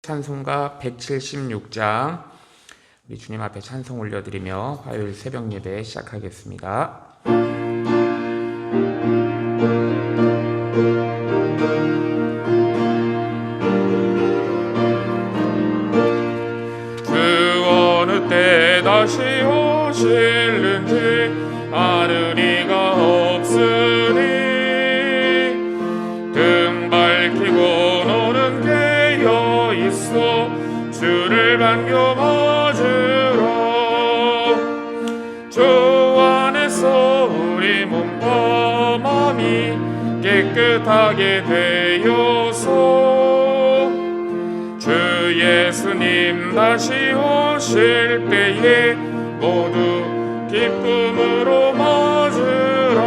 찬송가 176장 우리 주님 앞에 찬송 올려드리며 화요일 새벽 예배 시작하겠습니다. 그 어느 때 다시 오실는지 아는 이가 없으니 등 밝히고 노는 깨어 있어 주를 반겨 맞으라. 주 안에서 우리 몸과 마음이 깨끗하게 되어서 주 예수님 다시 오실 때에 모두 기쁨으로 맞으라.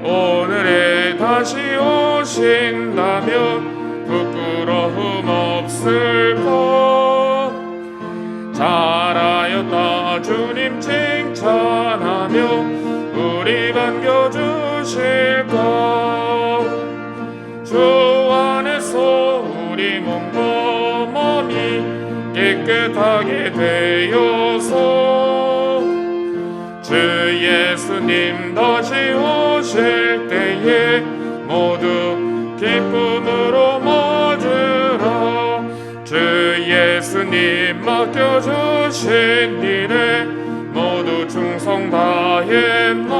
오늘에 다시 오신다면 부끄러움 없을까? 잘하였다 주님 칭찬하며 우리 반겨주실까? 주 안에서 우리 몸과 마음이 깨끗하게 되어서 주 예수님 다시 오실 때에 모두 기쁨으로 맞으라. 주 예수님 맡겨주신 일에 모두 충성 다했나?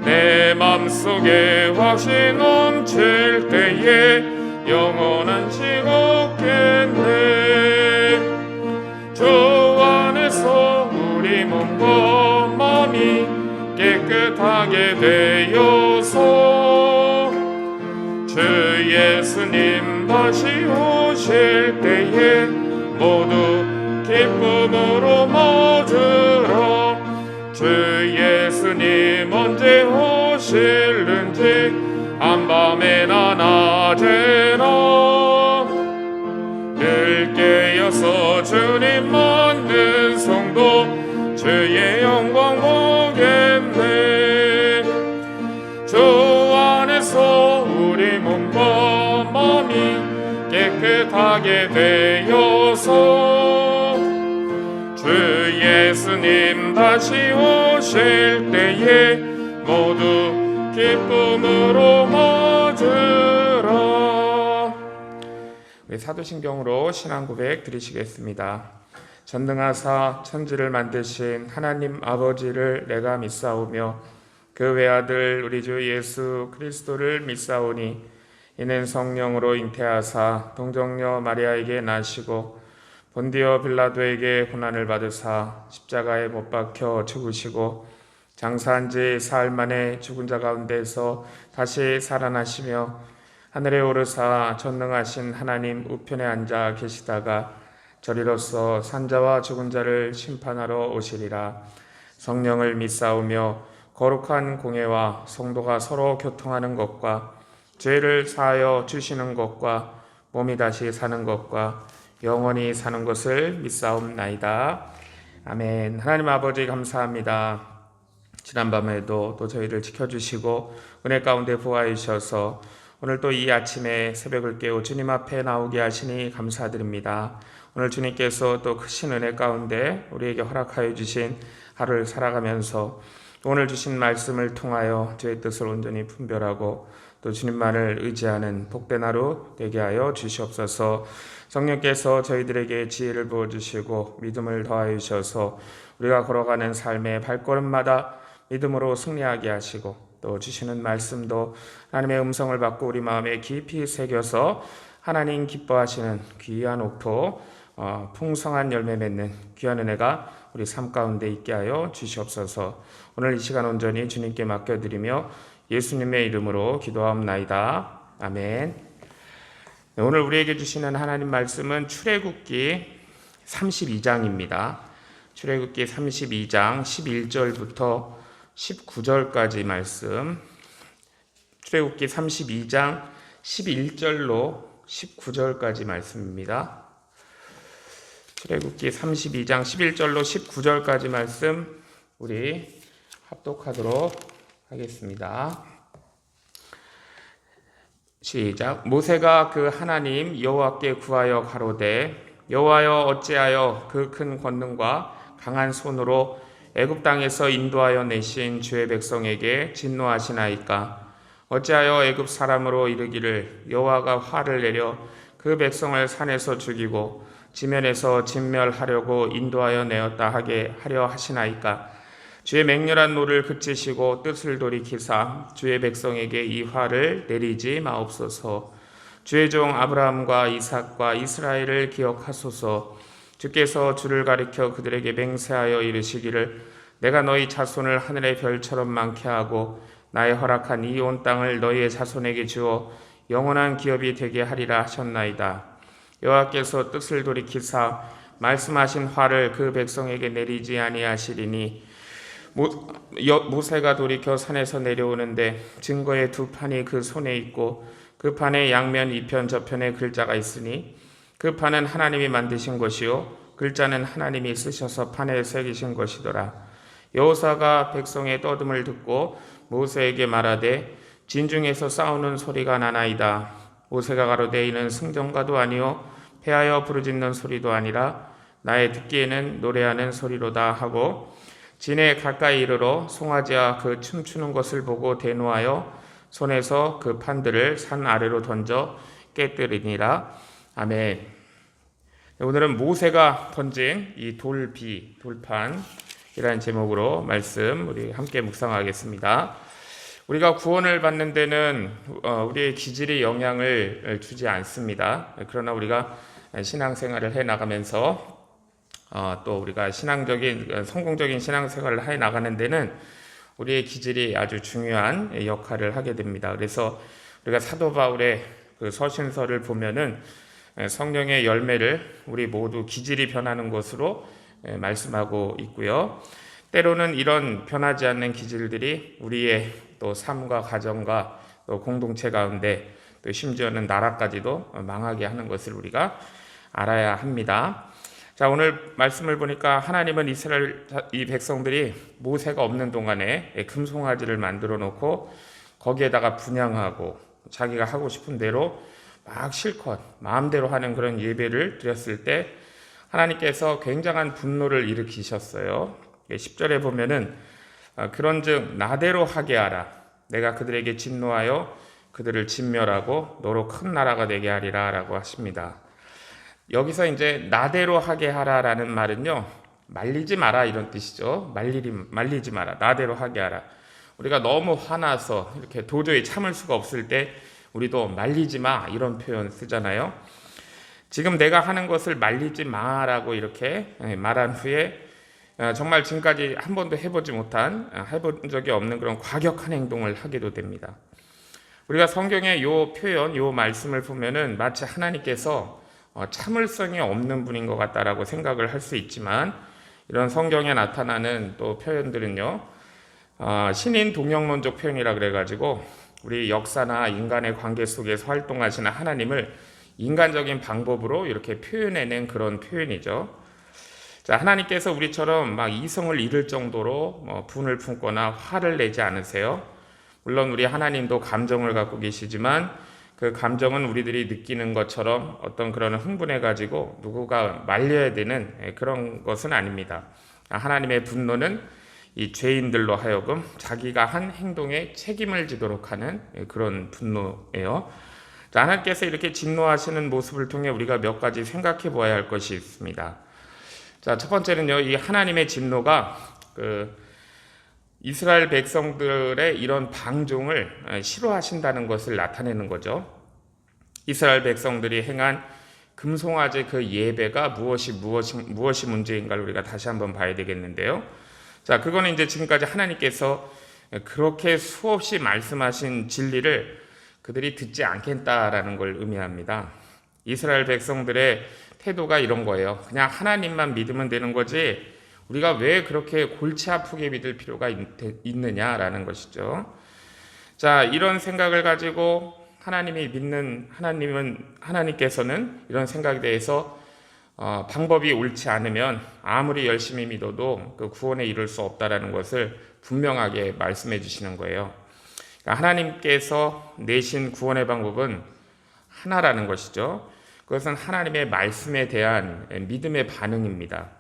내 맘속에 확신 넘칠 때에 영원한 식 없겠네. 주 안에서 우리 몸과 마음이 깨끗하게 되어서 주 예수님 다시 오실 때에 모두 기쁨으로 맞으라. 주 예수님 언제 오실는지 한밤에나 낮에나 늘 깨어서 주님 만든 성도 주의 영광 보겠네. 주 안에서 우리 몸과 마음이 깨끗하게 되어서 주 예수님 다시 오실 때에 모두 기쁨으로 맞으라. 우리 사도신경으로 신앙 고백 드리시겠습니다. 전능하사 천지를 만드신 하나님 아버지를 내가 믿사오며 그 외아들 우리 주 예수 그리스도를 믿사오니 이는 성령으로 잉태하사 동정녀 마리아에게 나시고 본디오 빌라도에게 고난을 받으사 십자가에 못 박혀 죽으시고 장사한 지 사흘 만에 죽은 자 가운데서 다시 살아나시며 하늘에 오르사 전능하신 하나님 우편에 앉아 계시다가 저리로서 산자와 죽은 자를 심판하러 오시리라. 성령을 믿사오며 거룩한 공예와 성도가 서로 교통하는 것과 죄를 사하여 주시는 것과 몸이 다시 사는 것과 영원히 사는 것을 믿사옵나이다. 아멘. 하나님 아버지 감사합니다. 지난밤에도 또 저희를 지켜주시고 은혜 가운데 보호해 주셔서 오늘 또 이 아침에 새벽을 깨워 주님 앞에 나오게 하시니 감사드립니다. 오늘 주님께서 또 크신 은혜 가운데 우리에게 허락하여 주신 하루를 살아가면서 오늘 주신 말씀을 통하여 저의 뜻을 온전히 분별하고 또 주님만을 의지하는 복된 하루 되게 하여 주시옵소서. 성령께서 저희들에게 지혜를 부어주시고 믿음을 더하여 주셔서 우리가 걸어가는 삶의 발걸음마다 믿음으로 승리하게 하시고 또 주시는 말씀도 하나님의 음성을 받고 우리 마음에 깊이 새겨서 하나님 기뻐하시는 귀한 옥토 풍성한 열매 맺는 귀한 은혜가 우리 삶 가운데 있게 하여 주시옵소서. 오늘 이 시간 온전히 주님께 맡겨드리며 예수님의 이름으로 기도하옵나이다. 아멘. 네, 오늘 우리에게 주시는 하나님 말씀은 출애굽기 32장입니다. 출애굽기 32장 11절부터 19절까지 말씀. 출애굽기 32장 11절로 19절까지 말씀입니다. 출애굽기 32장 11절로 19절까지 말씀 우리 합독하도록 하겠습니다. 시작. 모세가 그 하나님 여호와께 구하여 가로되 여호와여 어찌하여 그 큰 권능과 강한 손으로 애굽 땅에서 인도하여 내신 주의 백성에게 진노하시나이까. 어찌하여 애굽 사람으로 이르기를 여호와가 화를 내려 그 백성을 산에서 죽이고 지면에서 진멸하려고 인도하여 내었다 하게 하려 하시나이까. 주의 맹렬한 노를 그치시고 뜻을 돌이키사 주의 백성에게 이 화를 내리지 마옵소서. 주의 종 아브라함과 이삭과 이스라엘을 기억하소서. 주께서 주를 가리켜 그들에게 맹세하여 이르시기를 내가 너희 자손을 하늘의 별처럼 많게 하고 나의 허락한 이 온 땅을 너희의 자손에게 주어 영원한 기업이 되게 하리라 하셨나이다. 여호와께서 뜻을 돌이키사 말씀하신 화를 그 백성에게 내리지 아니하시리니 모세가 돌이켜 산에서 내려오는데 증거의 두 판이 그 손에 있고 그 판의 양면 이편 저편에 글자가 있으니 그 판은 하나님이 만드신 것이요 글자는 하나님이 쓰셔서 판에 새기신 것이더라. 여호사가 백성의 떠듦을 듣고 모세에게 말하되 진중에서 싸우는 소리가 나나이다. 모세가 가로되 이는 승전가도 아니요 패하여 부르짖는 소리도 아니라 나의 듣기에는 노래하는 소리로다 하고 진에 가까이 이르러 송아지와 그 춤추는 것을 보고 대노하여 손에서 그 판들을 산 아래로 던져 깨뜨리니라. 아멘. 오늘은 모세가 던진 이 돌판이라는 제목으로 말씀 우리 함께 묵상하겠습니다. 우리가 구원을 받는 데는 우리의 기질이 영향을 주지 않습니다. 그러나 우리가 신앙생활을 해 나가면서 또 우리가 성공적인 신앙생활을 해 나가는 데는 우리의 기질이 아주 중요한 역할을 하게 됩니다. 그래서 우리가 사도 바울의 그 서신서를 보면은 성령의 열매를 우리 모두 기질이 변하는 것으로 말씀하고 있고요. 때로는 이런 변하지 않는 기질들이 우리의 또 삶과 가정과 또 공동체 가운데 또 심지어는 나라까지도 망하게 하는 것을 우리가 알아야 합니다. 자, 오늘 말씀을 보니까 하나님은 이스라엘 이 백성들이 모세가 없는 동안에 금송아지를 만들어 놓고 거기에다가 분향하고 자기가 하고 싶은 대로 막 실컷 마음대로 하는 그런 예배를 드렸을 때 하나님께서 굉장한 분노를 일으키셨어요. 10절에 보면은 그런즉 나대로 하게 하라. 내가 그들에게 진노하여 그들을 진멸하고 너로 큰 나라가 되게 하리라 라고 하십니다. 여기서 이제 나대로 하게 하라라는 말은요, 말리지 마라 이런 뜻이죠. 말리지 마라. 나대로 하게 하라. 우리가 너무 화나서 이렇게 도저히 참을 수가 없을 때 우리도 말리지 마 이런 표현 쓰잖아요. 지금 내가 하는 것을 말리지 마라고 이렇게 말한 후에 정말 지금까지 한 번도 해본 적이 없는 그런 과격한 행동을 하게도 됩니다. 우리가 성경의 요 표현, 요 말씀을 보면은 마치 하나님께서 참을성이 없는 분인 것 같다라고 생각을 할 수 있지만 이런 성경에 나타나는 또 표현들은요, 신인 동영론적 표현이라 그래가지고 우리 역사나 인간의 관계 속에서 활동하시는 하나님을 인간적인 방법으로 이렇게 표현해낸 그런 표현이죠. 자, 하나님께서 우리처럼 막 이성을 잃을 정도로 분을 품거나 화를 내지 않으세요. 물론 우리 하나님도 감정을 갖고 계시지만 그 감정은 우리들이 느끼는 것처럼 어떤 그런 흥분해가지고 누구가 말려야 되는 그런 것은 아닙니다. 하나님의 분노는 이 죄인들로 하여금 자기가 한 행동에 책임을 지도록 하는 그런 분노예요. 자, 하나님께서 이렇게 진노하시는 모습을 통해 우리가 몇 가지 생각해 보아야 할 것이 있습니다. 자, 첫 번째는요, 이 하나님의 진노가 이스라엘 백성들의 이런 방종을 싫어하신다는 것을 나타내는 거죠. 이스라엘 백성들이 행한 금송아지 그 예배가 무엇이 문제인가를 우리가 다시 한번 봐야 되겠는데요. 자, 그거는 이제 지금까지 하나님께서 그렇게 수없이 말씀하신 진리를 그들이 듣지 않겠다라는 걸 의미합니다. 이스라엘 백성들의 태도가 이런 거예요. 그냥 하나님만 믿으면 되는 거지 우리가 왜 그렇게 골치 아프게 믿을 필요가 있느냐라는 것이죠. 자, 이런 생각을 가지고 하나님께서는 이런 생각에 대해서 방법이 옳지 않으면 아무리 열심히 믿어도 그 구원에 이를 수 없다라는 것을 분명하게 말씀해 주시는 거예요. 하나님께서 내신 구원의 방법은 하나라는 것이죠. 그것은 하나님의 말씀에 대한 믿음의 반응입니다.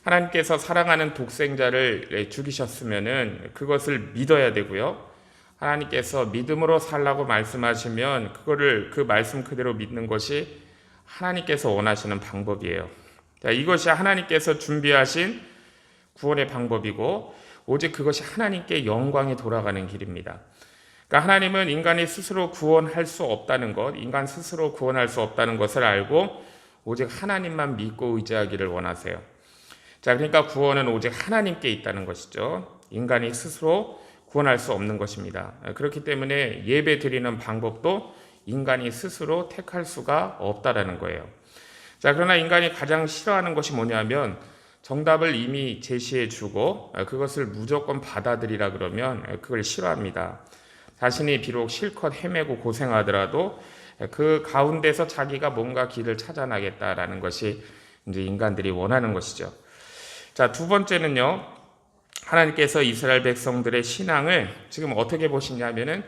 하나님께서 사랑하는 독생자를 죽이셨으면은 그것을 믿어야 되고요. 하나님께서 믿음으로 살라고 말씀하시면 그거를 그 말씀 그대로 믿는 것이 하나님께서 원하시는 방법이에요. 이것이 하나님께서 준비하신 구원의 방법이고 오직 그것이 하나님께 영광이 돌아가는 길입니다. 그러니까 하나님은 인간이 스스로 구원할 수 없다는 것, 인간 스스로 구원할 수 없다는 것을 알고 오직 하나님만 믿고 의지하기를 원하세요. 자, 그러니까 구원은 오직 하나님께 있다는 것이죠. 인간이 스스로 구원할 수 없는 것입니다. 그렇기 때문에 예배 드리는 방법도 인간이 스스로 택할 수가 없다라는 거예요. 자, 그러나 인간이 가장 싫어하는 것이 뭐냐면 정답을 이미 제시해 주고 그것을 무조건 받아들이라 그러면 그걸 싫어합니다. 자신이 비록 실컷 헤매고 고생하더라도 그 가운데서 자기가 뭔가 길을 찾아나겠다라는 것이 이제 인간들이 원하는 것이죠. 자, 두 번째는요. 하나님께서 이스라엘 백성들의 신앙을 지금 어떻게 보시냐면은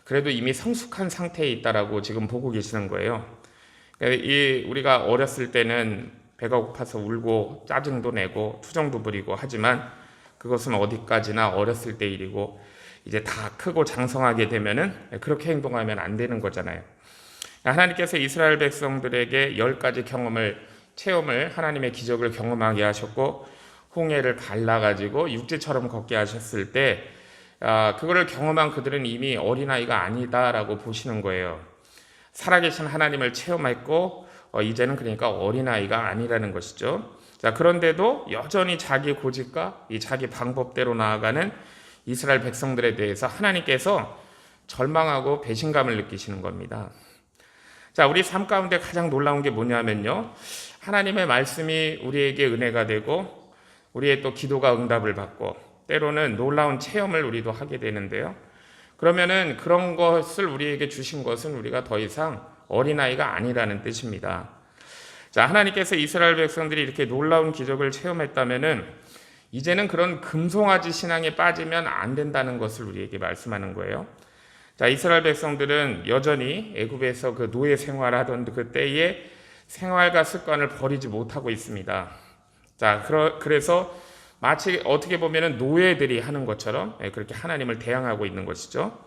그래도 이미 성숙한 상태에 있다라고 지금 보고 계시는 거예요. 우리가 어렸을 때는 배가 고파서 울고 짜증도 내고 투정도 부리고 하지만 그것은 어디까지나 어렸을 때 일이고 이제 다 크고 장성하게 되면은 그렇게 행동하면 안 되는 거잖아요. 하나님께서 이스라엘 백성들에게 10가지 체험을 하나님의 기적을 경험하게 하셨고 홍해를 갈라가지고 육지처럼 걷게 하셨을 때 그거를 경험한 그들은 이미 어린아이가 아니다라고 보시는 거예요. 살아계신 하나님을 체험했고 이제는 그러니까 어린아이가 아니라는 것이죠. 자, 그런데도 여전히 자기 고집과 이 자기 방법대로 나아가는 이스라엘 백성들에 대해서 하나님께서 절망하고 배신감을 느끼시는 겁니다. 자, 우리 삶 가운데 가장 놀라운 게 뭐냐면요. 하나님의 말씀이 우리에게 은혜가 되고 우리의 또 기도가 응답을 받고 때로는 놀라운 체험을 우리도 하게 되는데요. 그러면은 그런 것을 우리에게 주신 것은 우리가 더 이상 어린아이가 아니라는 뜻입니다. 자, 하나님께서 이스라엘 백성들이 이렇게 놀라운 기적을 체험했다면은 이제는 그런 금송아지 신앙에 빠지면 안 된다는 것을 우리에게 말씀하는 거예요. 자, 이스라엘 백성들은 여전히 애굽에서 그 노예 생활하던 그때의 생활과 습관을 버리지 못하고 있습니다. 자, 그래서 마치 어떻게 보면은 노예들이 하는 것처럼 그렇게 하나님을 대항하고 있는 것이죠.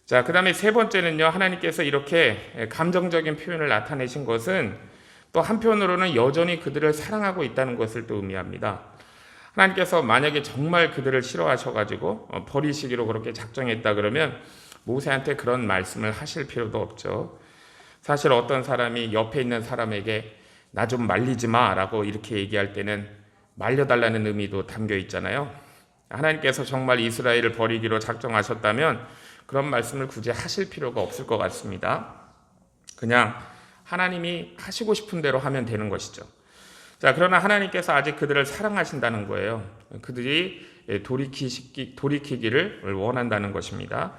자, 그 다음에 세 번째는요, 하나님께서 이렇게 감정적인 표현을 나타내신 것은 또 한편으로는 여전히 그들을 사랑하고 있다는 것을 또 의미합니다. 하나님께서 만약에 정말 그들을 싫어하셔가지고 버리시기로 그렇게 작정했다 그러면 모세한테 그런 말씀을 하실 필요도 없죠. 사실 어떤 사람이 옆에 있는 사람에게 나 좀 말리지 마라고 이렇게 얘기할 때는 말려달라는 의미도 담겨 있잖아요. 하나님께서 정말 이스라엘을 버리기로 작정하셨다면 그런 말씀을 굳이 하실 필요가 없을 것 같습니다. 그냥 하나님이 하시고 싶은 대로 하면 되는 것이죠. 자, 그러나 하나님께서 아직 그들을 사랑하신다는 거예요. 그들이 돌이키기를 원한다는 것입니다.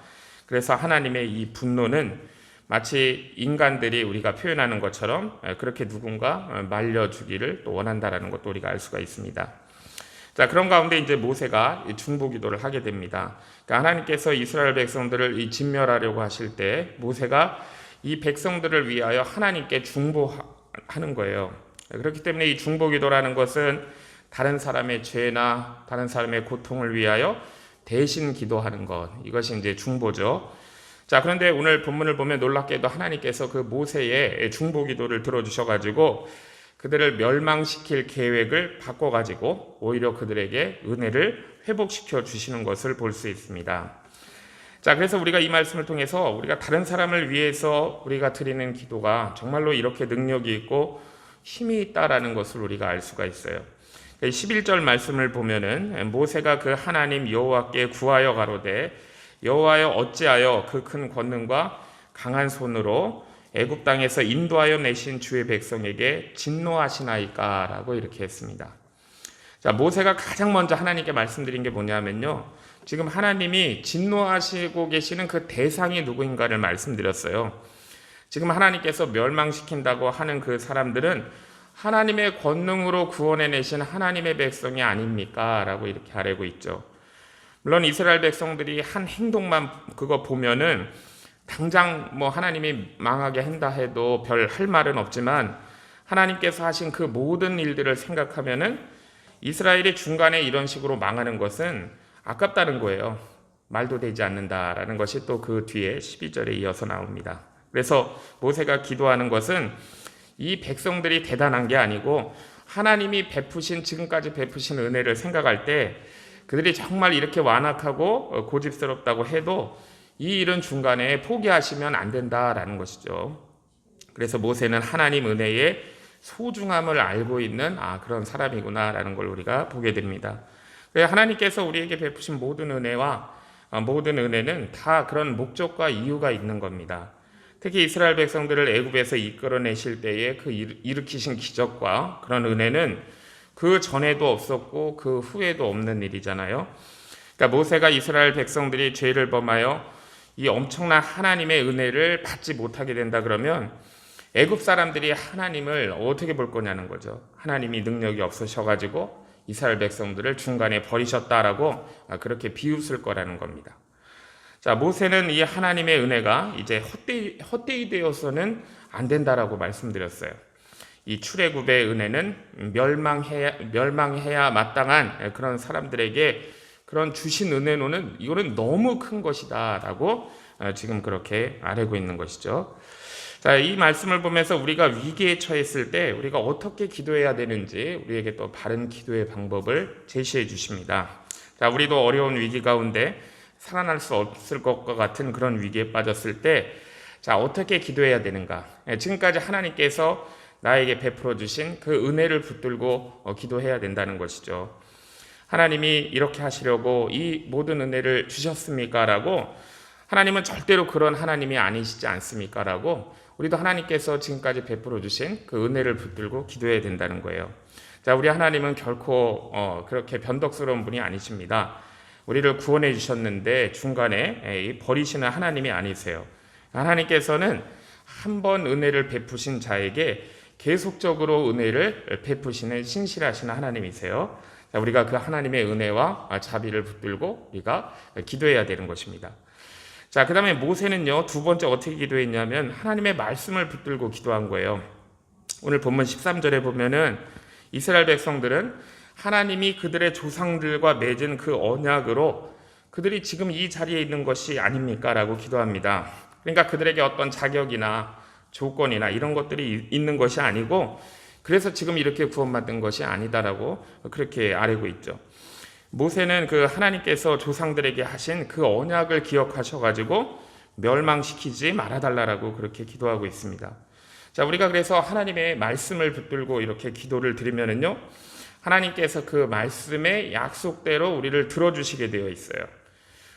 그래서 하나님의 이 분노는 마치 인간들이 우리가 표현하는 것처럼 그렇게 누군가 말려주기를 또 원한다라는 것도 우리가 알 수가 있습니다. 자, 그런 가운데 이제 모세가 중보기도를 하게 됩니다. 그러니까 하나님께서 이스라엘 백성들을 진멸하려고 하실 때 모세가 이 백성들을 위하여 하나님께 중보하는 거예요. 그렇기 때문에 이 중보기도라는 것은 다른 사람의 죄나 다른 사람의 고통을 위하여 대신 기도하는 것, 이것이 이제 중보죠. 자, 그런데 오늘 본문을 보면 놀랍게도 하나님께서 그 모세의 중보기도를 들어주셔가지고 그들을 멸망시킬 계획을 바꿔가지고 오히려 그들에게 은혜를 회복시켜 주시는 것을 볼 수 있습니다. 자, 그래서 우리가 이 말씀을 통해서 우리가 다른 사람을 위해서 우리가 드리는 기도가 정말로 이렇게 능력이 있고 힘이 있다라는 것을 우리가 알 수가 있어요. 11절 말씀을 보면은 모세가 그 하나님 여호와께 구하여 가로되 여호와여 어찌하여 그 큰 권능과 강한 손으로 애굽 땅에서 인도하여 내신 주의 백성에게 진노하시나이까라고 이렇게 했습니다. 자, 모세가 가장 먼저 하나님께 말씀드린 게 뭐냐면요. 지금 하나님이 진노하시고 계시는 그 대상이 누구인가를 말씀드렸어요. 지금 하나님께서 멸망시킨다고 하는 그 사람들은 하나님의 권능으로 구원해내신 하나님의 백성이 아닙니까? 라고 이렇게 아뢰고 있죠. 물론 이스라엘 백성들이 한 행동만 그거 보면은 당장 뭐 하나님이 망하게 한다 해도 별 할 말은 없지만, 하나님께서 하신 그 모든 일들을 생각하면은 이스라엘이 중간에 이런 식으로 망하는 것은 아깝다는 거예요. 말도 되지 않는다라는 것이 또 그 뒤에 12절에 이어서 나옵니다. 그래서 모세가 기도하는 것은 이 백성들이 대단한 게 아니고 하나님이 지금까지 베푸신 은혜를 생각할 때 그들이 정말 이렇게 완악하고 고집스럽다고 해도 이 일은 중간에 포기하시면 안 된다라는 것이죠. 그래서 모세는 하나님 은혜의 소중함을 알고 있는 그런 사람이구나라는 걸 우리가 보게 됩니다. 하나님께서 우리에게 베푸신 모든 은혜는 다 그런 목적과 이유가 있는 겁니다. 특히 이스라엘 백성들을 애굽에서 이끌어내실 때에 그 일으키신 기적과 그런 은혜는 그 전에도 없었고 그 후에도 없는 일이잖아요. 그러니까 모세가 이스라엘 백성들이 죄를 범하여 이 엄청난 하나님의 은혜를 받지 못하게 된다 그러면 애굽 사람들이 하나님을 어떻게 볼 거냐는 거죠. 하나님이 능력이 없으셔가지고 이스라엘 백성들을 중간에 버리셨다라고 그렇게 비웃을 거라는 겁니다. 자, 모세는 이 하나님의 은혜가 이제 헛되이 되어서는 안 된다라고 말씀드렸어요. 이 출애굽의 은혜는 멸망해야 마땅한 그런 사람들에게 그런 주신 은혜로는 이거는 너무 큰 것이다라고 지금 그렇게 아뢰고 있는 것이죠. 자, 이 말씀을 보면서 우리가 위기에 처했을 때 우리가 어떻게 기도해야 되는지 우리에게 또 바른 기도의 방법을 제시해 주십니다. 자, 우리도 어려운 위기 가운데 살아날 수 없을 것과 같은 그런 위기에 빠졌을 때, 자, 어떻게 기도해야 되는가? 지금까지 하나님께서 나에게 베풀어 주신 그 은혜를 붙들고 기도해야 된다는 것이죠. 하나님이 이렇게 하시려고 이 모든 은혜를 주셨습니까? 라고, 하나님은 절대로 그런 하나님이 아니시지 않습니까? 라고 우리도 하나님께서 지금까지 베풀어 주신 그 은혜를 붙들고 기도해야 된다는 거예요. 자, 우리 하나님은 결코 그렇게 변덕스러운 분이 아니십니다. 우리를 구원해 주셨는데 중간에 버리시는 하나님이 아니세요. 하나님께서는 한 번 은혜를 베푸신 자에게 계속적으로 은혜를 베푸시는 신실하신 하나님이세요. 자, 우리가 그 하나님의 은혜와 자비를 붙들고 우리가 기도해야 되는 것입니다. 자, 그 다음에 모세는요, 두 번째 어떻게 기도했냐면 하나님의 말씀을 붙들고 기도한 거예요. 오늘 본문 13절에 보면은 이스라엘 백성들은 하나님이 그들의 조상들과 맺은 그 언약으로 그들이 지금 이 자리에 있는 것이 아닙니까? 라고 기도합니다. 그러니까 그들에게 어떤 자격이나 조건이나 이런 것들이 있는 것이 아니고, 그래서 지금 이렇게 구원받은 것이 아니다라고 그렇게 아뢰고 있죠. 모세는 그 하나님께서 조상들에게 하신 그 언약을 기억하셔가지고 멸망시키지 말아달라고 그렇게 기도하고 있습니다. 자, 우리가 그래서 하나님의 말씀을 붙들고 이렇게 기도를 드리면은요, 하나님께서 그 말씀의 약속대로 우리를 들어주시게 되어 있어요.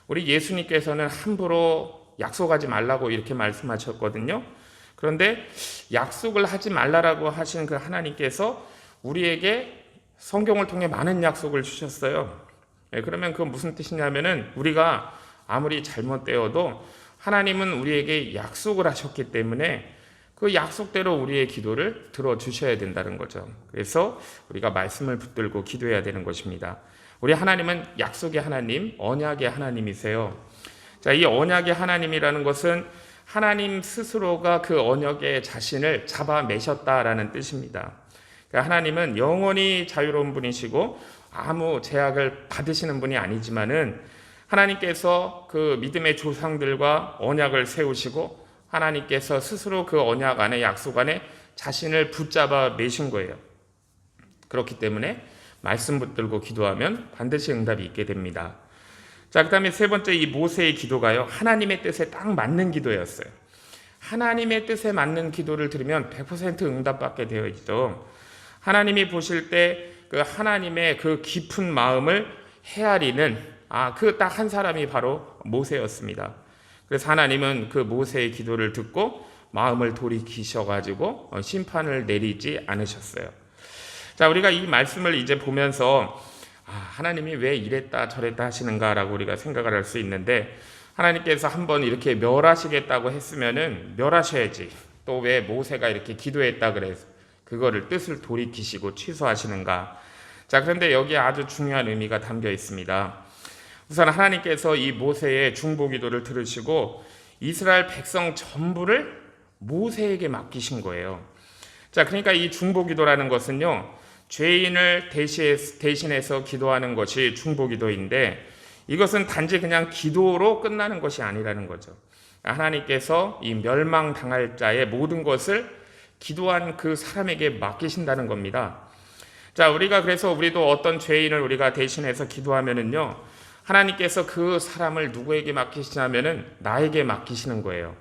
우리 예수님께서는 함부로 약속하지 말라고 이렇게 말씀하셨거든요. 그런데 약속을 하지 말라라고 하신 그 하나님께서 우리에게 성경을 통해 많은 약속을 주셨어요. 그러면 그건 무슨 뜻이냐면은 우리가 아무리 잘못되어도 하나님은 우리에게 약속을 하셨기 때문에 그 약속대로 우리의 기도를 들어주셔야 된다는 거죠. 그래서 우리가 말씀을 붙들고 기도해야 되는 것입니다. 우리 하나님은 약속의 하나님, 언약의 하나님이세요. 자, 이 언약의 하나님이라는 것은 하나님 스스로가 그 언약의 자신을 잡아매셨다라는 뜻입니다. 그러니까 하나님은 영원히 자유로운 분이시고 아무 제약을 받으시는 분이 아니지만은 하나님께서 그 믿음의 조상들과 언약을 세우시고 하나님께서 스스로 그 언약 안에, 약속 안에 자신을 붙잡아 매신 거예요. 그렇기 때문에 말씀 붙들고 기도하면 반드시 응답이 있게 됩니다. 자, 그 다음에 세 번째, 이 모세의 기도가요, 하나님의 뜻에 딱 맞는 기도였어요. 하나님의 뜻에 맞는 기도를 드리면 100% 응답받게 되어 있죠. 하나님이 보실 때 그 하나님의 그 깊은 마음을 헤아리는 그 딱 한 사람이 바로 모세였습니다. 그래서 하나님은 그 모세의 기도를 듣고 마음을 돌이키셔가지고 심판을 내리지 않으셨어요. 자, 우리가 이 말씀을 이제 보면서 하나님이 왜 이랬다 저랬다 하시는가라고 우리가 생각을 할 수 있는데, 하나님께서 한번 이렇게 멸하시겠다고 했으면은 멸하셔야지. 또 왜 모세가 이렇게 기도했다 그래서 그거를 뜻을 돌이키시고 취소하시는가? 자, 그런데 여기에 아주 중요한 의미가 담겨 있습니다. 우선 하나님께서 이 모세의 중보기도를 들으시고 이스라엘 백성 전부를 모세에게 맡기신 거예요. 자, 그러니까 이 중보기도라는 것은요, 죄인을 대신해서 기도하는 것이 중보기도인데, 이것은 단지 그냥 기도로 끝나는 것이 아니라는 거죠. 하나님께서 이 멸망당할 자의 모든 것을 기도한 그 사람에게 맡기신다는 겁니다. 자, 우리도 어떤 죄인을 우리가 대신해서 기도하면은요, 하나님께서 그 사람을 누구에게 맡기시냐면은 나에게 맡기시는 거예요.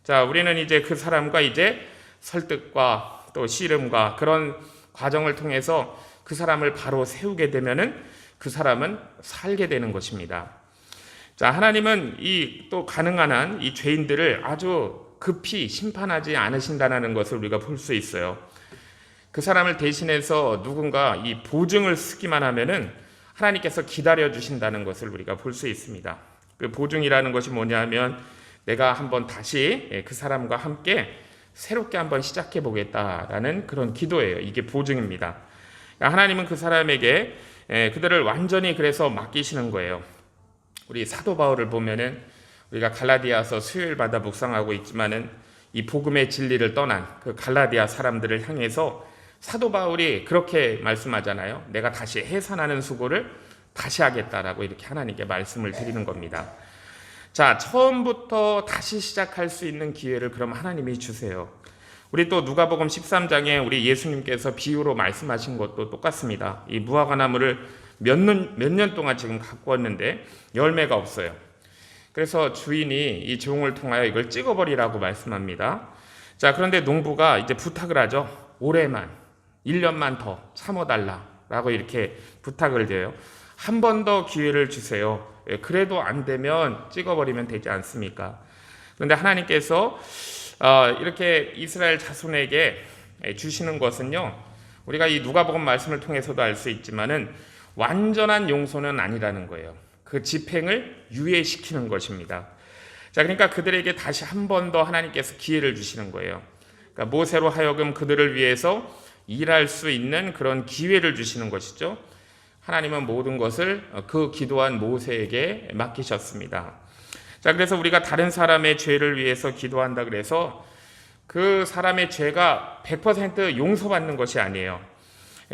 자, 우리는 이제 그 사람과 이제 설득과 또 씨름과 그런 과정을 통해서 그 사람을 바로 세우게 되면은 그 사람은 살게 되는 것입니다. 자, 하나님은 또 가능한 한 이 죄인들을 아주 급히 심판하지 않으신다는 것을 우리가 볼 수 있어요. 그 사람을 대신해서 누군가 이 보증을 쓰기만 하면은 하나님께서 기다려 주신다는 것을 우리가 볼 수 있습니다. 그 보증이라는 것이 뭐냐면 내가 한번 다시 그 사람과 함께 새롭게 한번 시작해 보겠다라는 그런 기도예요. 이게 보증입니다. 하나님은 그 사람에게 그들을 완전히 그래서 맡기시는 거예요. 우리 사도 바울을 보면은 우리가 갈라디아서 수요일마다 묵상하고 있지만은 이 복음의 진리를 떠난 그 갈라디아 사람들을 향해서 사도 바울이 그렇게 말씀하잖아요. 내가 다시 해산하는 수고를 다시 하겠다라고 이렇게 하나님께 말씀을 드리는 겁니다. 자, 처음부터 다시 시작할 수 있는 기회를 그럼 하나님이 주세요. 우리 또 누가복음 13장에 우리 예수님께서 비유로 말씀하신 것도 똑같습니다. 이 무화과 나무를 몇 년 동안 지금 갖고 왔는데 열매가 없어요. 그래서 주인이 이 종을 통하여 이걸 찍어버리라고 말씀합니다. 자, 그런데 농부가 이제 부탁을 하죠. 올해만 1년만 더 참아달라라고 이렇게 부탁을 드려요. 한 번 더 기회를 주세요. 그래도 안 되면 찍어버리면 되지 않습니까? 그런데 하나님께서 이렇게 이스라엘 자손에게 주시는 것은요, 우리가 이 누가복음 말씀을 통해서도 알 수 있지만은 완전한 용서는 아니라는 거예요. 그 집행을 유예시키는 것입니다. 자, 그러니까 그들에게 다시 한 번 더 하나님께서 기회를 주시는 거예요. 그러니까 모세로 하여금 그들을 위해서 일할 수 있는 그런 기회를 주시는 것이죠. 하나님은 모든 것을 그 기도한 모세에게 맡기셨습니다. 자, 그래서 우리가 다른 사람의 죄를 위해서 기도한다 그래서 그 사람의 죄가 100% 용서받는 것이 아니에요.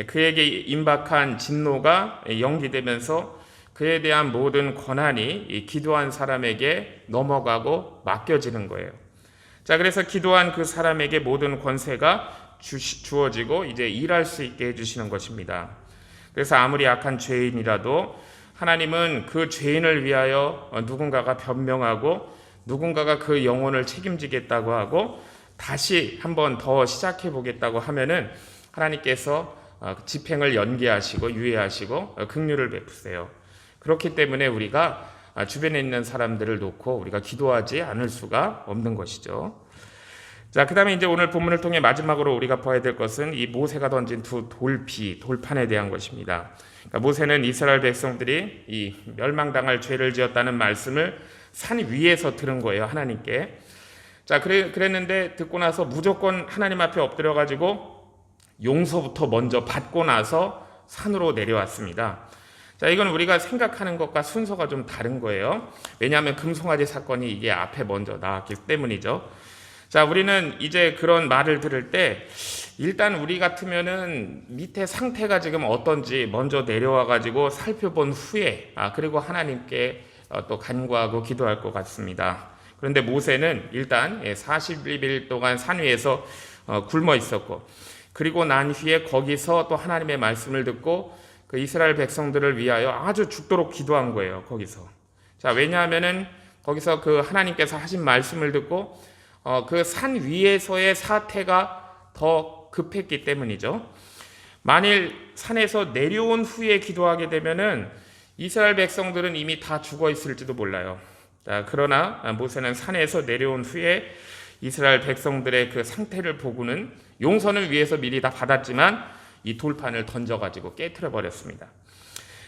그에게 임박한 진노가 연기되면서 그에 대한 모든 권한이 기도한 사람에게 넘어가고 맡겨지는 거예요. 자, 그래서 기도한 그 사람에게 모든 권세가 주어지고 이제 일할 수 있게 해주시는 것입니다. 그래서 아무리 악한 죄인이라도 하나님은 그 죄인을 위하여 누군가가 변명하고 누군가가 그 영혼을 책임지겠다고 하고 다시 한번 더 시작해 보겠다고 하면은 하나님께서 집행을 연기하시고 유예하시고 긍휼을 베푸세요. 그렇기 때문에 우리가 주변에 있는 사람들을 놓고 우리가 기도하지 않을 수가 없는 것이죠. 자, 그 다음에 이제 오늘 본문을 통해 마지막으로 우리가 봐야 될 것은 이 모세가 던진 두 돌판에 대한 것입니다. 그러니까 모세는 이스라엘 백성들이 이 멸망당할 죄를 지었다는 말씀을 산 위에서 들은 거예요, 하나님께. 자, 그랬는데 듣고 나서 무조건 하나님 앞에 엎드려가지고 용서부터 먼저 받고 나서 산으로 내려왔습니다. 자, 이건 우리가 생각하는 것과 순서가 좀 다른 거예요. 왜냐하면 금송아지 사건이 이게 앞에 먼저 나왔기 때문이죠. 자, 우리는 이제 그런 말을 들을 때 일단 우리 같으면은 밑에 상태가 지금 어떤지 먼저 내려와 가지고 살펴본 후에 그리고 하나님께 또 간구하고 기도할 것 같습니다. 그런데 모세는 일단 40일 동안 산 위에서 굶어 있었고, 그리고 난 후에 거기서 또 하나님의 말씀을 듣고 그 이스라엘 백성들을 위하여 아주 죽도록 기도한 거예요, 거기서. 자, 왜냐하면은 거기서 그 하나님께서 하신 말씀을 듣고 그 산 위에서의 사태가 더 급했기 때문이죠. 만일 산에서 내려온 후에 기도하게 되면은 이스라엘 백성들은 이미 다 죽어 있을지도 몰라요. 자, 그러나 모세는 산에서 내려온 후에 이스라엘 백성들의 그 상태를 보고는 용서는 위에서 미리 다 받았지만 이 돌판을 던져가지고 깨트려 버렸습니다.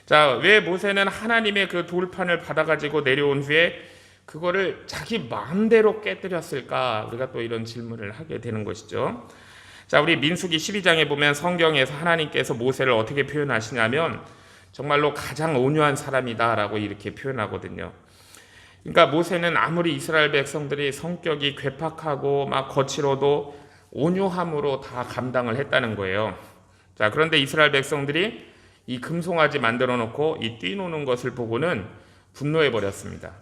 자, 왜 모세는 하나님의 그 돌판을 받아가지고 내려온 후에 그거를 자기 마음대로 깨뜨렸을까? 우리가 또 이런 질문을 하게 되는 것이죠. 자, 우리 민수기 12장에 보면 성경에서 하나님께서 모세를 어떻게 표현하시냐면 정말로 가장 온유한 사람이다라고 이렇게 표현하거든요. 그러니까 모세는 아무리 이스라엘 백성들이 성격이 괴팍하고 막 거칠어도 온유함으로 다 감당을 했다는 거예요. 자, 그런데 이스라엘 백성들이 이 금송아지 만들어 놓고 이 뛰노는 것을 보고는 분노해 버렸습니다.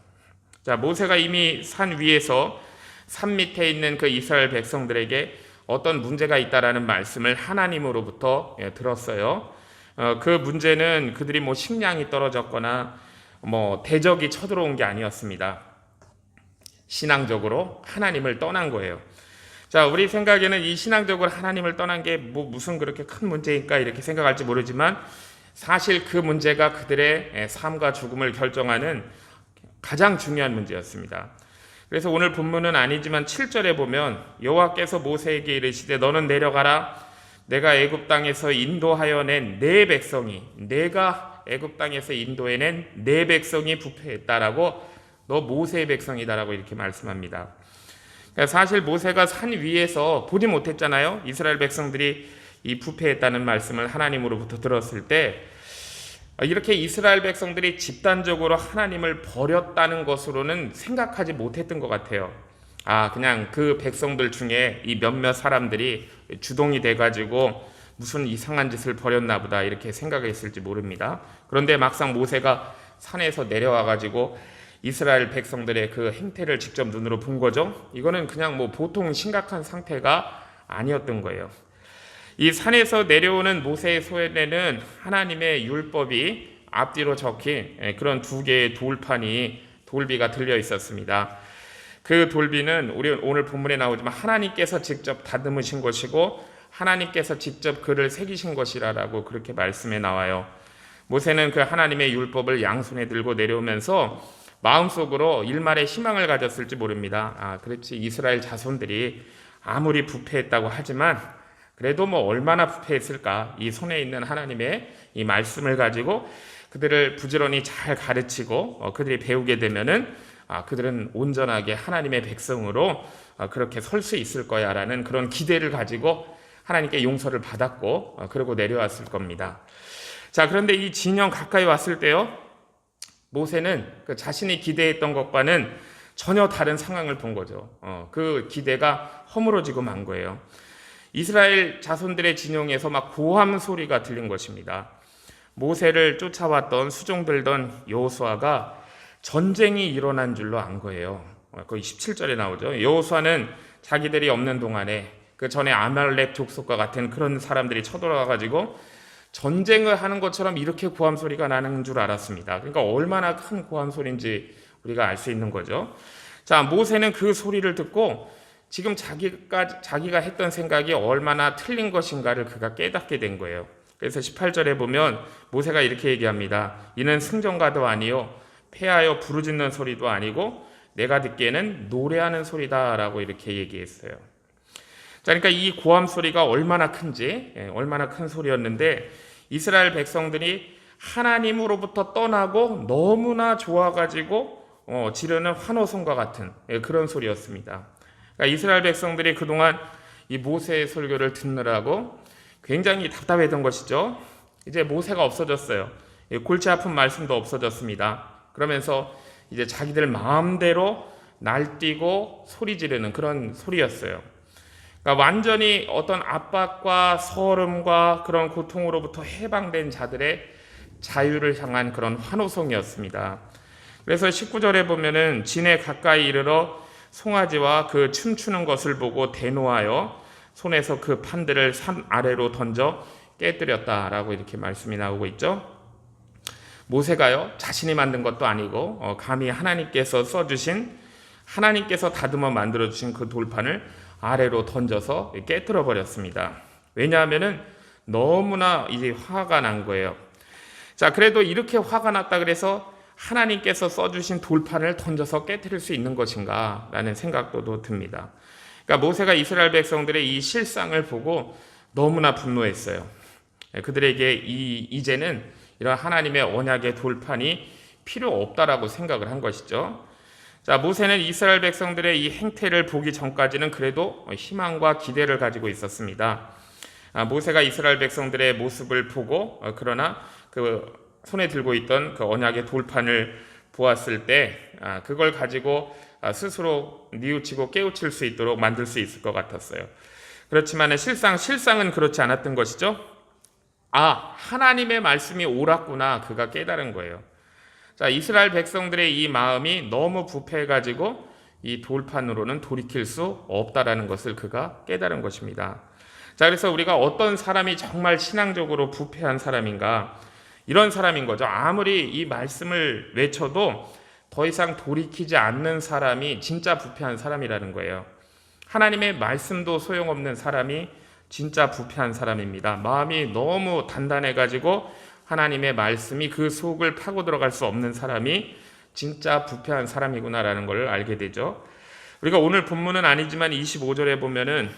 자, 모세가 이미 산 위에서 산 밑에 있는 그 이스라엘 백성들에게 어떤 문제가 있다라는 말씀을 하나님으로부터 들었어요. 그 문제는 그들이 뭐 식량이 떨어졌거나 뭐 대적이 쳐들어온 게 아니었습니다. 신앙적으로 하나님을 떠난 거예요. 자, 우리 생각에는 이 신앙적으로 하나님을 떠난 게 뭐 무슨 그렇게 큰 문제일까 이렇게 생각할지 모르지만 사실 그 문제가 그들의 삶과 죽음을 결정하는 가장 중요한 문제였습니다. 그래서 오늘 본문은 아니지만 7절에 보면 여호와께서 모세에게 이르시되 너는 내려가라 내가 애굽 땅에서 인도하여 낸 내 백성이 내가 애굽 땅에서 인도해낸 내 백성이 부패했다라고 너 모세의 백성이다라고 이렇게 말씀합니다. 그러니까 사실 모세가 산 위에서 보지 못했잖아요. 이스라엘 백성들이 이 부패했다는 말씀을 하나님으로부터 들었을 때 이렇게 이스라엘 백성들이 집단적으로 하나님을 버렸다는 것으로는 생각하지 못했던 것 같아요. 그냥 그 백성들 중에 이 몇몇 사람들이 주동이 돼가지고 무슨 이상한 짓을 벌였나 보다 이렇게 생각했을지 모릅니다. 그런데 막상 모세가 산에서 내려와가지고 이스라엘 백성들의 그 행태를 직접 눈으로 본 거죠. 이거는 그냥 뭐 보통 심각한 상태가 아니었던 거예요. 이 산에서 내려오는 모세의 손에는 하나님의 율법이 앞뒤로 적힌 그런 두 개의 돌비가 들려 있었습니다. 그 돌비는 우리 오늘 본문에 나오지만 하나님께서 직접 다듬으신 것이고 하나님께서 직접 글을 새기신 것이라고 그렇게 말씀에 나와요. 모세는 그 하나님의 율법을 양손에 들고 내려오면서 마음속으로 일말의 희망을 가졌을지 모릅니다. 그렇지 이스라엘 자손들이 아무리 부패했다고 하지만 그래도 뭐 얼마나 부패했을까. 이 손에 있는 하나님의 이 말씀을 가지고 그들을 부지런히 잘 가르치고 그들이 배우게 되면은 그들은 온전하게 하나님의 백성으로 그렇게 설 수 있을 거야라는 그런 기대를 가지고 하나님께 용서를 받았고 그러고 내려왔을 겁니다. 자, 그런데 이 진영 가까이 왔을 때요, 모세는 그 자신이 기대했던 것과는 전혀 다른 상황을 본 거죠. 그 기대가 허물어지고 만 거예요. 이스라엘 자손들의 진영에서 막 고함 소리가 들린 것입니다. 모세를 쫓아왔던 수종들던 여호수아가 전쟁이 일어난 줄로 안 거예요. 거기 17절에 나오죠. 여호수아는 자기들이 없는 동안에 그 전에 아말렉 족속과 같은 그런 사람들이 쳐들어와가지고 전쟁을 하는 것처럼 이렇게 고함 소리가 나는 줄 알았습니다. 그러니까 얼마나 큰 고함 소리인지 우리가 알 수 있는 거죠. 자, 모세는 그 소리를 듣고 지금 자기가 했던 생각이 얼마나 틀린 것인가를 그가 깨닫게 된 거예요. 그래서 18절에 보면 모세가 이렇게 얘기합니다. 이는 승전가도 아니요 패하여 부르짖는 소리도 아니고 내가 듣기에는 노래하는 소리다라고 이렇게 얘기했어요. 자, 그러니까 이 고함 소리가 얼마나 큰지, 얼마나 큰 소리였는데 이스라엘 백성들이 하나님으로부터 떠나고 너무나 좋아가지고 지르는 환호성과 같은 그런 소리였습니다. 그러니까 이스라엘 백성들이 그동안 이 모세의 설교를 듣느라고 굉장히 답답했던 것이죠. 이제 모세가 없어졌어요. 골치 아픈 말씀도 없어졌습니다. 그러면서 이제 자기들 마음대로 날뛰고 소리 지르는 그런 소리였어요. 그러니까 완전히 어떤 압박과 서름과 그런 고통으로부터 해방된 자들의 자유를 향한 그런 환호성이었습니다. 그래서 19절에 보면은 진에 가까이 이르러 송아지와 그 춤추는 것을 보고 대노하여 손에서 그 판들을 산 아래로 던져 깨뜨렸다라고 이렇게 말씀이 나오고 있죠. 모세가요, 자신이 만든 것도 아니고 감히 하나님께서 써주신, 하나님께서 다듬어 만들어주신 그 돌판을 아래로 던져서 깨뜨려 버렸습니다. 왜냐하면은 너무나 이제 화가 난 거예요. 자, 그래도 이렇게 화가 났다 그래서 하나님께서 써주신 돌판을 던져서 깨뜨릴 수 있는 것인가 라는 생각도 듭니다. 그러니까 모세가 이스라엘 백성들의 이 실상을 보고 너무나 분노했어요. 그들에게 이제는 이런 하나님의 언약의 돌판이 필요 없다라고 생각을 한 것이죠. 자, 모세는 이스라엘 백성들의 이 행태를 보기 전까지는 그래도 희망과 기대를 가지고 있었습니다. 모세가 이스라엘 백성들의 모습을 보고 그러나 그 손에 들고 있던 그 언약의 돌판을 보았을 때 그걸 가지고 스스로 뉘우치고 깨우칠 수 있도록 만들 수 있을 것 같았어요. 그렇지만 실상은 그렇지 않았던 것이죠. 하나님의 말씀이 옳았구나, 그가 깨달은 거예요. 자, 이스라엘 백성들의 이 마음이 너무 부패해가지고 이 돌판으로는 돌이킬 수 없다라는 것을 그가 깨달은 것입니다. 자, 그래서 우리가 어떤 사람이 정말 신앙적으로 부패한 사람인가, 이런 사람인 거죠. 아무리 이 말씀을 외쳐도 더 이상 돌이키지 않는 사람이 진짜 부패한 사람이라는 거예요. 하나님의 말씀도 소용없는 사람이 진짜 부패한 사람입니다. 마음이 너무 단단해가지고 하나님의 말씀이 그 속을 파고 들어갈 수 없는 사람이 진짜 부패한 사람이구나라는 걸 알게 되죠. 우리가 오늘 본문은 아니지만 25절에 보면은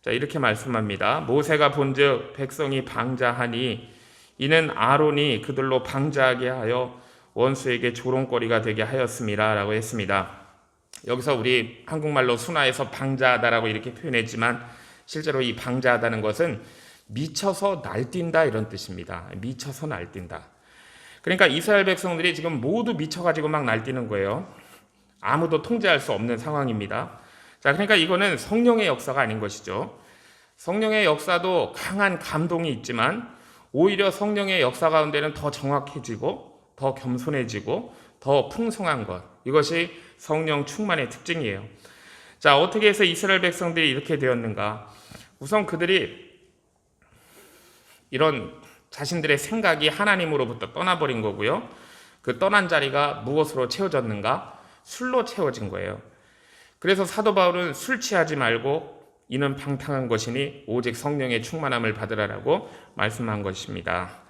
이렇게 말씀합니다. 모세가 본즉 백성이 방자하니 이는 아론이 그들로 방자하게 하여 원수에게 조롱거리가 되게 하였습니다 라고 했습니다. 여기서 우리 한국말로 순화해서 방자하다라고 이렇게 표현했지만 실제로 이 방자하다는 것은 미쳐서 날뛴다 이런 뜻입니다. 미쳐서 날뛴다. 그러니까 이스라엘 백성들이 지금 모두 미쳐가지고 막 날뛰는 거예요. 아무도 통제할 수 없는 상황입니다. 자, 그러니까 이거는 성령의 역사가 아닌 것이죠. 성령의 역사도 강한 감동이 있지만 오히려 성령의 역사 가운데는 더 정확해지고 더 겸손해지고 더 풍성한 것, 이것이 성령 충만의 특징이에요. 자, 어떻게 해서 이스라엘 백성들이 이렇게 되었는가? 우선 그들이 이런 자신들의 생각이 하나님으로부터 떠나버린 거고요. 그 떠난 자리가 무엇으로 채워졌는가? 술로 채워진 거예요. 그래서 사도 바울은 술 취하지 말고 이는 방탕한 것이니 오직 성령의 충만함을 받으라라고 말씀한 것입니다.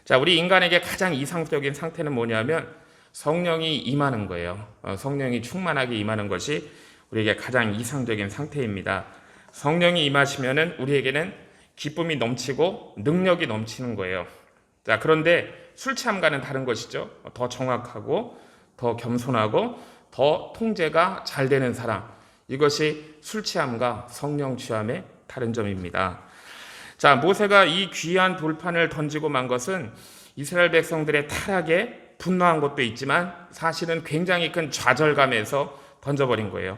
자, 우리 인간에게 가장 이상적인 상태는 뭐냐면 성령이 임하는 거예요. 성령이 충만하게 임하는 것이 우리에게 가장 이상적인 상태입니다. 성령이 임하시면은 우리에게는 기쁨이 넘치고 능력이 넘치는 거예요. 자, 그런데 술 취함과는 다른 것이죠. 더 정확하고 더 겸손하고 더 통제가 잘 되는 사람, 이것이 술 취함과 성령 취함의 다른 점입니다. 자, 모세가 이 귀한 돌판을 던지고 만 것은 이스라엘 백성들의 타락에 분노한 것도 있지만 사실은 굉장히 큰 좌절감에서 던져버린 거예요.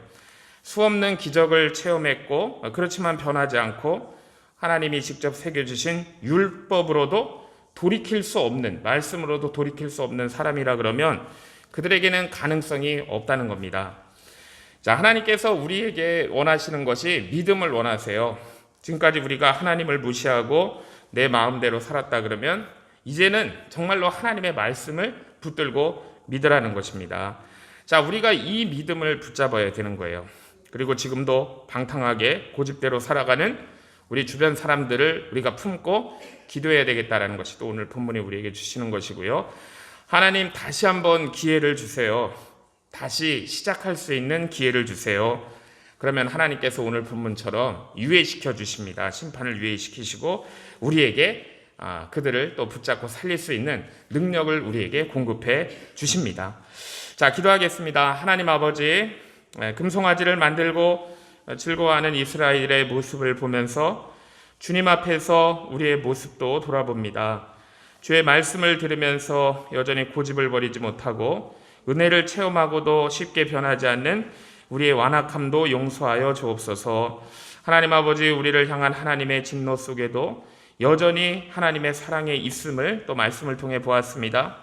수없는 기적을 체험했고 그렇지만 변하지 않고 하나님이 직접 새겨주신 율법으로도 돌이킬 수 없는, 말씀으로도 돌이킬 수 없는 사람이라 그러면 그들에게는 가능성이 없다는 겁니다. 자, 하나님께서 우리에게 원하시는 것이 믿음을 원하세요. 지금까지 우리가 하나님을 무시하고 내 마음대로 살았다 그러면 이제는 정말로 하나님의 말씀을 붙들고 믿으라는 것입니다. 자, 우리가 이 믿음을 붙잡아야 되는 거예요. 그리고 지금도 방탕하게 고집대로 살아가는 우리 주변 사람들을 우리가 품고 기도해야 되겠다라는 것이 또 오늘 본문이 우리에게 주시는 것이고요. 하나님 다시 한번 기회를 주세요. 다시 시작할 수 있는 기회를 주세요. 그러면 하나님께서 오늘 본문처럼 유예시켜 주십니다. 심판을 유예시키시고 우리에게 그들을 또 붙잡고 살릴 수 있는 능력을 우리에게 공급해 주십니다. 자, 기도하겠습니다. 하나님 아버지, 금송아지를 만들고 즐거워하는 이스라엘의 모습을 보면서 주님 앞에서 우리의 모습도 돌아봅니다. 주의 말씀을 들으면서 여전히 고집을 버리지 못하고 은혜를 체험하고도 쉽게 변하지 않는 우리의 완악함도 용서하여 주옵소서. 하나님 아버지, 우리를 향한 하나님의 진노 속에도 여전히 하나님의 사랑에 있음을 또 말씀을 통해 보았습니다.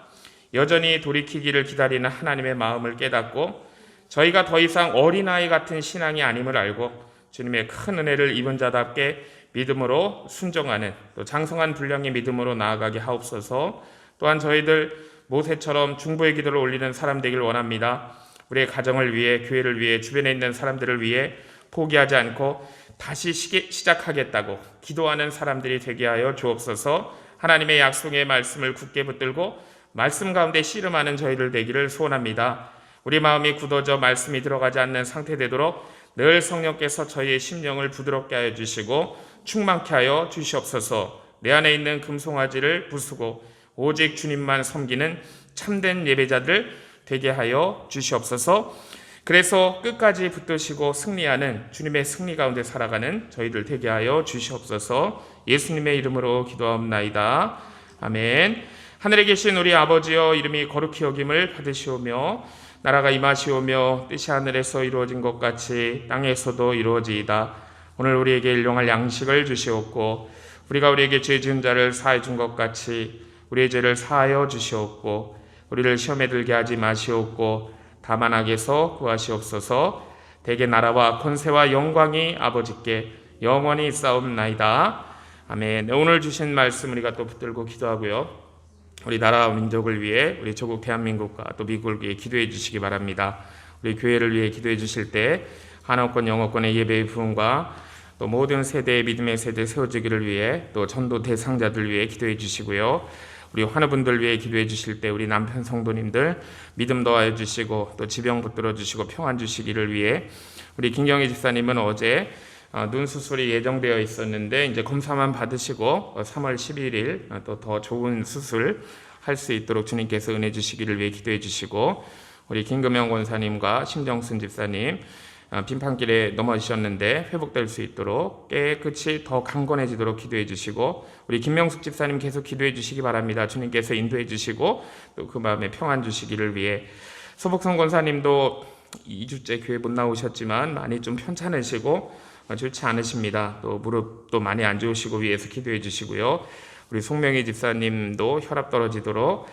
여전히 돌이키기를 기다리는 하나님의 마음을 깨닫고 저희가 더 이상 어린아이 같은 신앙이 아님을 알고 주님의 큰 은혜를 입은 자답게 믿음으로 순종하는 또 장성한 분량의 믿음으로 나아가게 하옵소서. 또한 저희들 모세처럼 중보의 기도를 올리는 사람 되길 원합니다. 우리의 가정을 위해, 교회를 위해, 주변에 있는 사람들을 위해 포기하지 않고 다시 시작하겠다고 기도하는 사람들이 되게 하여 주옵소서. 하나님의 약속의 말씀을 굳게 붙들고 말씀 가운데 씨름하는 저희들 되기를 소원합니다. 우리 마음이 굳어져 말씀이 들어가지 않는 상태 되도록 늘 성령께서 저희의 심령을 부드럽게 하여 주시고 충만케 하여 주시옵소서. 내 안에 있는 금송아지를 부수고 오직 주님만 섬기는 참된 예배자들 되게 하여 주시옵소서. 그래서 끝까지 붙드시고 승리하는 주님의 승리 가운데 살아가는 저희들 되게 하여 주시옵소서. 예수님의 이름으로 기도하옵나이다. 아멘. 하늘에 계신 우리 아버지여, 이름이 거룩히 여김을 받으시오며 나라가 임하시오며 뜻이 하늘에서 이루어진 것 같이 땅에서도 이루어지이다. 오늘 우리에게 일용할 양식을 주시옵고 우리가 우리에게 죄 지은 자를 사하여 준 것 같이 우리의 죄를 사하여 주시옵고 우리를 시험에 들게 하지 마시옵고 다만 악에서 구하시옵소서. 대개 나라와 권세와 영광이 아버지께 영원히 있사옵나이다. 아멘. 오늘 주신 말씀 우리가 또 붙들고 기도하고요. 우리 나라 민족을 위해, 우리 조국 대한민국과 또 미국을 위해 기도해 주시기 바랍니다. 우리 교회를 위해 기도해 주실 때 한화권 영어권의 예배의 부흥과 또 모든 세대의 믿음의 세대 세워지기를 위해 또 전도 대상자들 위해 기도해 주시고요. 우리 환우분들 위해 기도해 주실 때 우리 남편 성도님들 믿음 더하여 주시고 또 지병 붙들어 주시고 평안 주시기를 위해, 우리 김경희 집사님은 어제 눈 수술이 예정되어 있었는데 이제 검사만 받으시고 3월 11일 또 더 좋은 수술 할 수 있도록 주님께서 은혜 주시기를 위해 기도해 주시고, 우리 김금영 권사님과 심정순 집사님 빈판길에 넘어지셨는데 회복될 수 있도록 깨끗이 더 강건해지도록 기도해 주시고, 우리 김명숙 집사님 계속 기도해 주시기 바랍니다. 주님께서 인도해 주시고 또 그 마음에 평안 주시기를 위해, 서복성 권사님도 2주째 교회 못 나오셨지만 많이 좀 편찮으시고 좋지 않으십니다. 또 무릎도 많이 안 좋으시고 위해서 기도해 주시고요. 우리 송명희 집사님도 혈압 떨어지도록,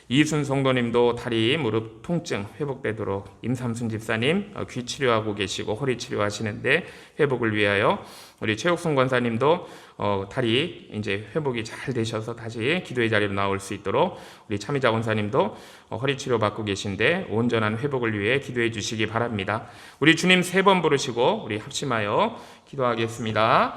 이순 성도님도 다리 무릎 통증 회복되도록, 임삼순 집사님 귀 치료하고 계시고 허리 치료하시는데 회복을 위하여, 우리 최옥순 권사님도 다리 이제 회복이 잘 되셔서 다시 기도의 자리로 나올 수 있도록, 우리 차미자 권사님도 허리 치료 받고 계신데 온전한 회복을 위해 기도해 주시기 바랍니다. 우리 주님 3번 부르시고 우리 합심하여 기도하겠습니다.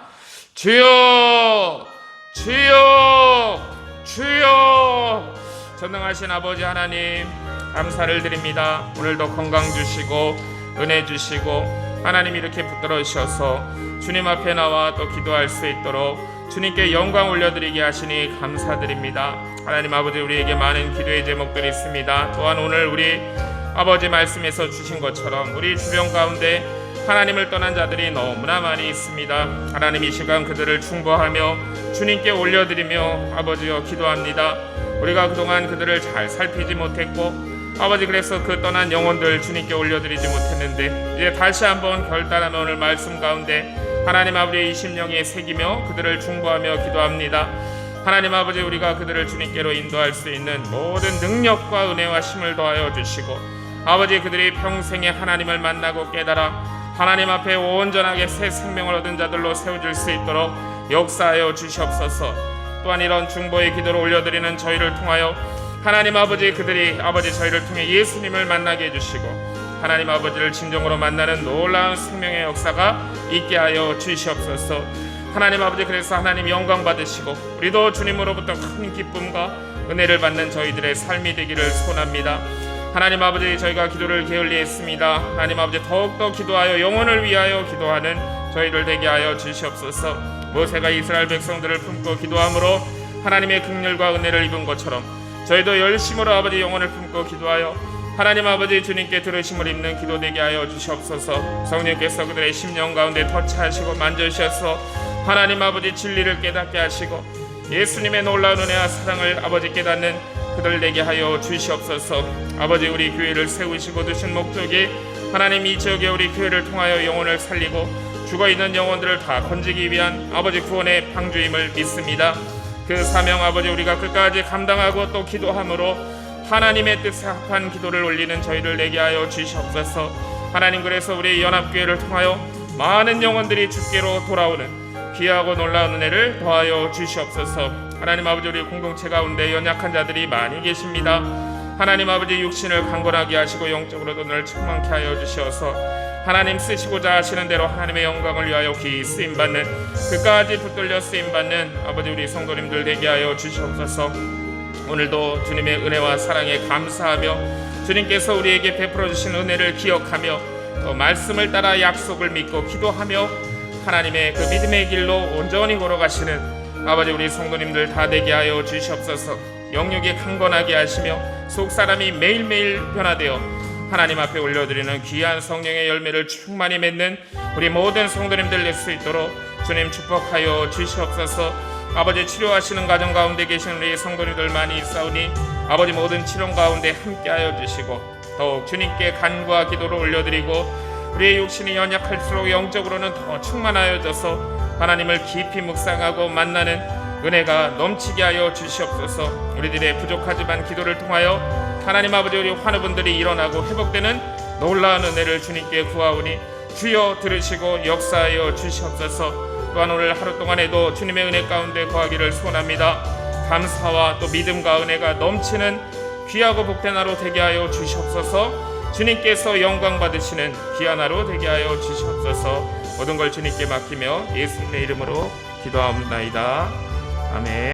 주여, 주여, 주여. 전능하신 아버지 하나님, 감사를 드립니다. 오늘도 건강 주시고 은혜 주시고 하나님 이렇게 붙들어 주셔서 주님 앞에 나와 또 기도할 수 있도록 주님께 영광 올려드리게 하시니 감사드립니다. 하나님 아버지, 우리에게 많은 기도의 제목들이 있습니다. 또한 오늘 우리 아버지 말씀에서 주신 것처럼 우리 주변 가운데 하나님을 떠난 자들이 너무나 많이 있습니다. 하나님 이 시간 그들을 충고하며 주님께 올려드리며 아버지여 기도합니다. 우리가 그동안 그들을 잘 살피지 못했고 아버지, 그래서 그 떠난 영혼들 주님께 올려드리지 못했는데 이제 다시 한번 결단하며 오늘 말씀 가운데 하나님 아버지의 20명에 새기며 그들을 중보하며 기도합니다. 하나님 아버지, 우리가 그들을 주님께로 인도할 수 있는 모든 능력과 은혜와 힘을 더하여 주시고 아버지, 그들이 평생에 하나님을 만나고 깨달아 하나님 앞에 온전하게 새 생명을 얻은 자들로 세워질 수 있도록 역사하여 주시옵소서. 또한 이런 중보의 기도를 올려드리는 저희를 통하여 하나님 아버지, 그들이 아버지 저희를 통해 예수님을 만나게 해주시고 하나님 아버지를 진정으로 만나는 놀라운 생명의 역사가 있게 하여 주시옵소서. 하나님 아버지, 그래서 하나님 영광 받으시고 우리도 주님으로부터 큰 기쁨과 은혜를 받는 저희들의 삶이 되기를 소원합니다. 하나님 아버지, 저희가 기도를 게을리했습니다. 하나님 아버지, 더욱더 기도하여 영혼을 위하여 기도하는 저희를 되게 하여 주시옵소서. 모세가 이스라엘 백성들을 품고 기도함으로 하나님의 긍휼과 은혜를 입은 것처럼 저희도 열심으로 아버지 영혼을 품고 기도하여 하나님 아버지 주님께 들으심을 입는 기도 되게 하여 주시옵소서. 성령께서 그들의 심령 가운데 터치하시고 만져주셔서 하나님 아버지 진리를 깨닫게 하시고 예수님의 놀라운 은혜와 사랑을 아버지 깨닫는 그들 되게 하여 주시옵소서. 아버지, 우리 교회를 세우시고 두신 목적이 하나님 이 지역에 우리 교회를 통하여 영혼을 살리고 죽어있는 영혼들을 다 건지기 위한 아버지 구원의 방주임을 믿습니다. 그 사명 아버지 우리가 끝까지 감당하고 또 기도함으로 하나님의 뜻에 합한 기도를 올리는 저희를 내게 하여 주시옵소서. 하나님, 그래서 우리 연합교회를 통하여 많은 영혼들이 주께로 돌아오는 귀하고 놀라운 은혜를 더하여 주시옵소서. 하나님 아버지, 우리 공동체 가운데 연약한 자들이 많이 계십니다. 하나님 아버지, 육신을 강건하게 하시고 영적으로도 늘 충만케 하여 주시어서 하나님 쓰시고자 하시는 대로 하나님의 영광을 위하여 귀히 쓰임받는 그까지 붙들려 쓰임받는 아버지 우리 성도님들 되게 하여 주시옵소서. 오늘도 주님의 은혜와 사랑에 감사하며 주님께서 우리에게 베풀어 주신 은혜를 기억하며 또 말씀을 따라 약속을 믿고 기도하며 하나님의 그 믿음의 길로 온전히 걸어가시는 아버지 우리 성도님들 다 되게 하여 주시옵소서. 영육이 강건하게 하시며 속사람이 매일매일 변화되어 하나님 앞에 올려드리는 귀한 성령의 열매를 충만히 맺는 우리 모든 성도님들 낼 수 있도록 주님 축복하여 주시옵소서. 아버지 치료하시는 가정 가운데 계신 우리 성도님들 많이 있사오니 아버지 모든 치료 가운데 함께하여 주시고 더욱 주님께 간구와 기도를 올려드리고 우리의 육신이 연약할수록 영적으로는 더 충만하여져서 하나님을 깊이 묵상하고 만나는 은혜가 넘치게 하여 주시옵소서. 우리들의 부족하지만 기도를 통하여 하나님 아버지 우리 환우분들이 일어나고 회복되는 놀라운 은혜를 주님께 구하오니 주여 들으시고 역사하여 주시옵소서. 또한 오늘 하루 동안에도 주님의 은혜 가운데 거하기를 소원합니다. 감사와 또 믿음과 은혜가 넘치는 귀하고 복된 하루 되게 하여 주시옵소서. 주님께서 영광 받으시는 귀한 하루 되게 하여 주시옵소서. 모든 걸 주님께 맡기며 예수님의 이름으로 기도하옵나이다. 아멘.